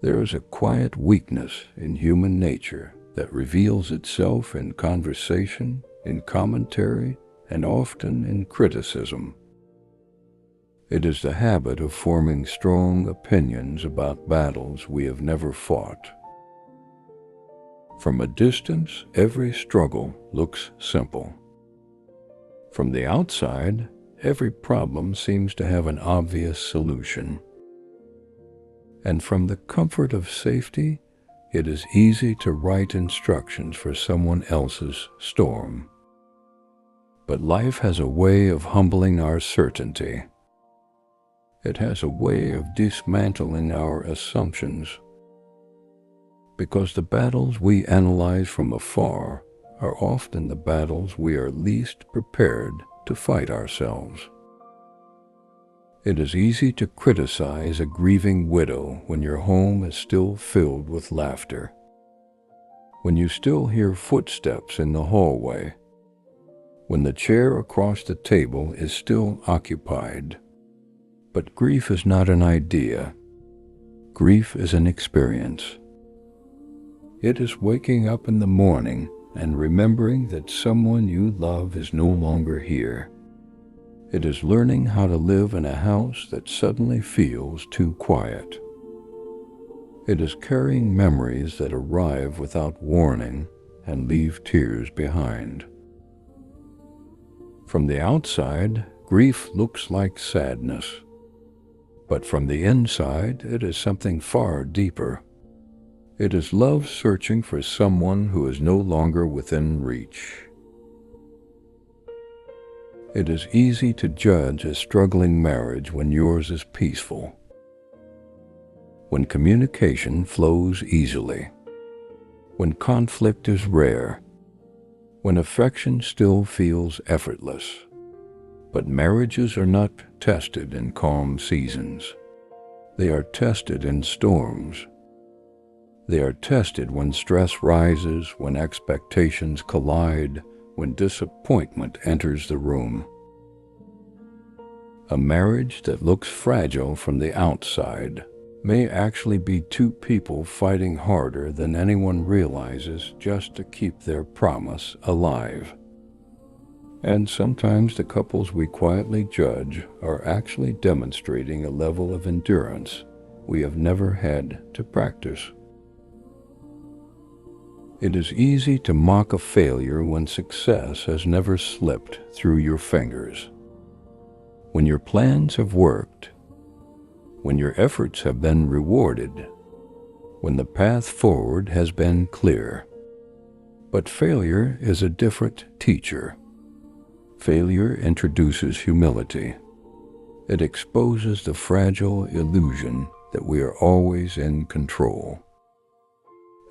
There is a quiet weakness in human nature that reveals itself in conversation, in commentary, and often in criticism. It is the habit of forming strong opinions about battles we have never fought. From a distance, every struggle looks simple. From the outside, every problem seems to have an obvious solution. And from the comfort of safety, it is easy to write instructions for someone else's storm. But life has a way of humbling our certainty. It has a way of dismantling our assumptions. Because the battles we analyze from afar are often the battles we are least prepared to fight ourselves. It is easy to criticize a grieving widow when your home is still filled with laughter, when you still hear footsteps in the hallway, when the chair across the table is still occupied. But grief is not an idea. Grief is an experience. It is waking up in the morning and remembering that someone you love is no longer here. It is learning how to live in a house that suddenly feels too quiet. It is carrying memories that arrive without warning and leave tears behind. From the outside, grief looks like sadness. But from the inside, it is something far deeper. It is love searching for someone who is no longer within reach. It is easy to judge a struggling marriage when yours is peaceful, when communication flows easily, when conflict is rare, when affection still feels effortless. But marriages are not tested in calm seasons. They are tested in storms. They are tested when stress rises, when expectations collide, when disappointment enters the room. A marriage that looks fragile from the outside may actually be two people fighting harder than anyone realizes just to keep their promise alive. And sometimes the couples we quietly judge are actually demonstrating a level of endurance we have never had to practice. It is easy to mock a failure when success has never slipped through your fingers. When your plans have worked, when your efforts have been rewarded, when the path forward has been clear. But failure is a different teacher. Failure introduces humility. It exposes the fragile illusion that we are always in control.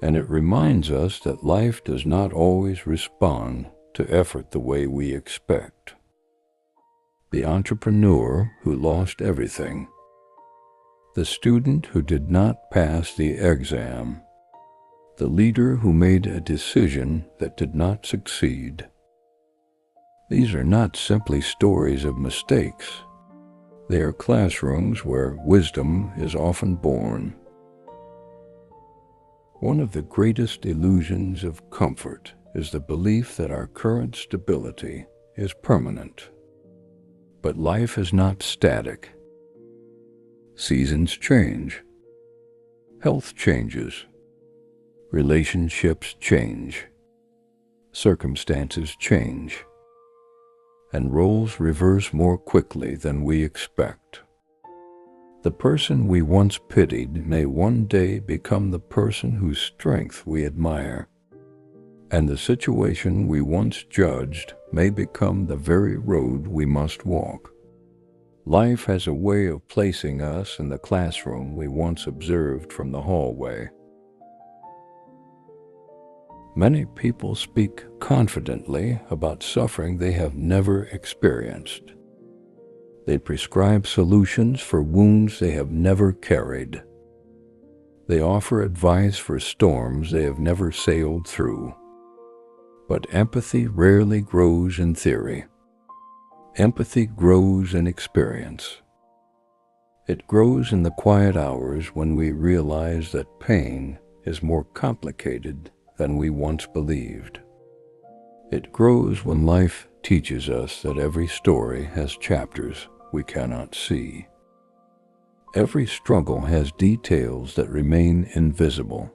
And it reminds us that life does not always respond to effort the way we expect. The entrepreneur who lost everything, the student who did not pass the exam, the leader who made a decision that did not succeed. These are not simply stories of mistakes. They are classrooms where wisdom is often born. One of the greatest illusions of comfort is the belief that our current stability is permanent. But life is not static. Seasons change. Health changes. Relationships change. Circumstances change. And roles reverse more quickly than we expect. The person we once pitied may one day become the person whose strength we admire. And the situation we once judged may become the very road we must walk. Life has a way of placing us in the classroom we once observed from the hallway. Many people speak confidently about suffering they have never experienced. They prescribe solutions for wounds they have never carried. They offer advice for storms they have never sailed through. But empathy rarely grows in theory. Empathy grows in experience. It grows in the quiet hours when we realize that pain is more complicated than we once believed. It grows when life teaches us that every story has chapters we cannot see. Every struggle has details that remain invisible,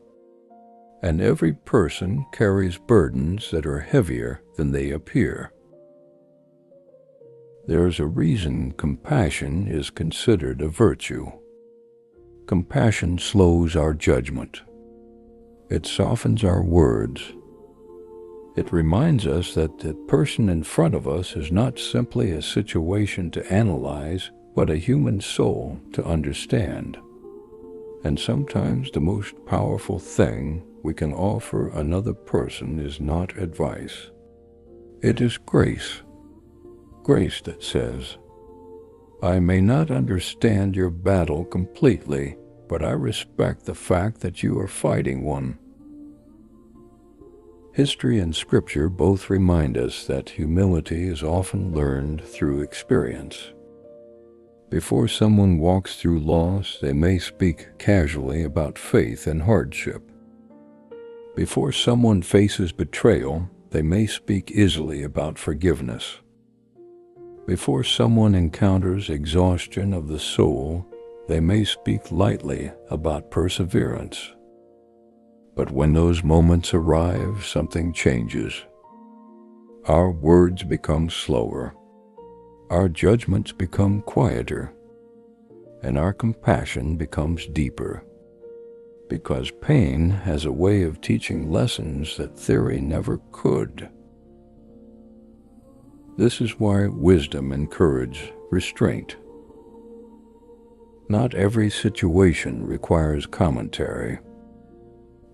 and every person carries burdens that are heavier than they appear. There's a reason compassion is considered a virtue. Compassion slows our judgment. It softens our words. It reminds us that the person in front of us is not simply a situation to analyze, but a human soul to understand. And sometimes the most powerful thing we can offer another person is not advice. It is grace. Grace that says, "I may not understand your battle completely, but I respect the fact that you are fighting one." History and Scripture both remind us that humility is often learned through experience. Before someone walks through loss, they may speak casually about faith and hardship. Before someone faces betrayal, they may speak easily about forgiveness. Before someone encounters exhaustion of the soul, they may speak lightly about perseverance. But when those moments arrive, something changes. Our words become slower. Our judgments become quieter, and our compassion becomes deeper, because pain has a way of teaching lessons that theory never could. This is why wisdom encourages restraint. Not every situation requires commentary.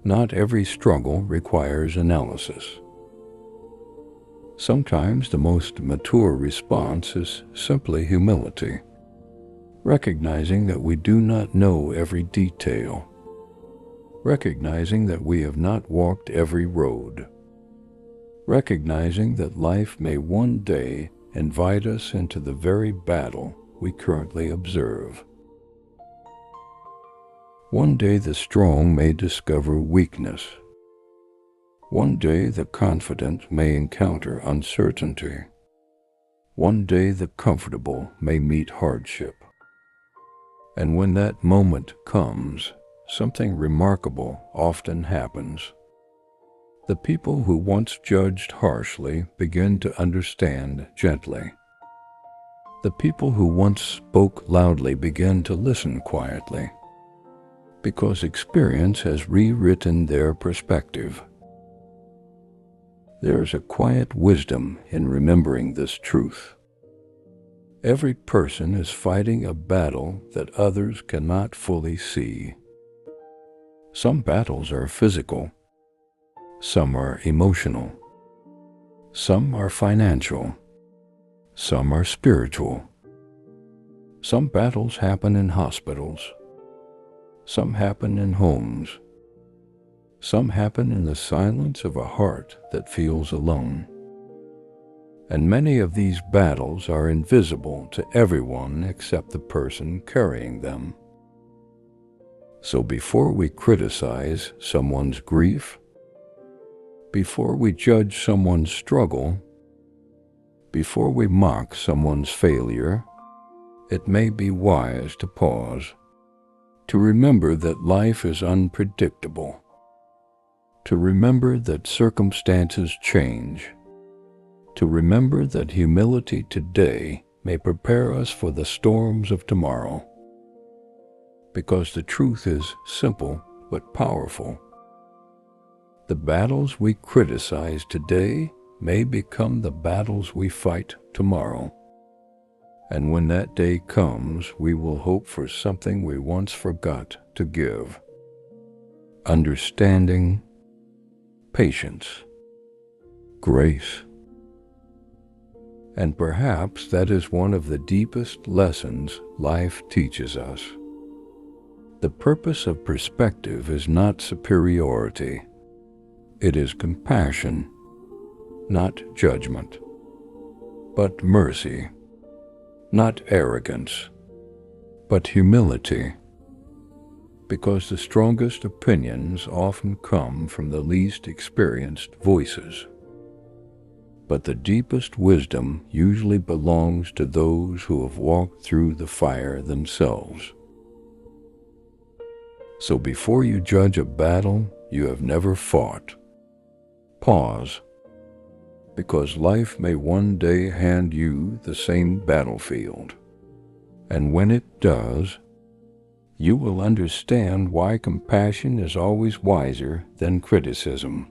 Not every struggle requires analysis. Sometimes the most mature response is simply humility, recognizing that we do not know every detail, recognizing that we have not walked every road, recognizing that life may one day invite us into the very battle we currently observe. One day the strong may discover weakness. One day the confident may encounter uncertainty. One day the comfortable may meet hardship. And when that moment comes, something remarkable often happens. The people who once judged harshly begin to understand gently. The people who once spoke loudly begin to listen quietly, because experience has rewritten their perspective. There is a quiet wisdom in remembering this truth. Every person is fighting a battle that others cannot fully see. Some battles are physical. Some are emotional. Some are financial. Some are spiritual. Some battles happen in hospitals. Some happen in homes. Some happen in the silence of a heart that feels alone. And many of these battles are invisible to everyone except the person carrying them. So before we criticize someone's grief, before we judge someone's struggle, before we mock someone's failure, it may be wise to pause, to remember that life is unpredictable, to remember that circumstances change, to remember that humility today may prepare us for the storms of tomorrow. Because the truth is simple but powerful. The battles we criticize today may become the battles we fight tomorrow. And when that day comes, we will hope for something we once forgot to give: understanding, patience, grace. And perhaps that is one of the deepest lessons life teaches us. The purpose of perspective is not superiority. It is compassion, not judgment, but mercy, not arrogance, but humility, because the strongest opinions often come from the least experienced voices. But the deepest wisdom usually belongs to those who have walked through the fire themselves. So before you judge a battle you have never fought, pause, because life may one day hand you the same battlefield. And when it does, you will understand why compassion is always wiser than criticism.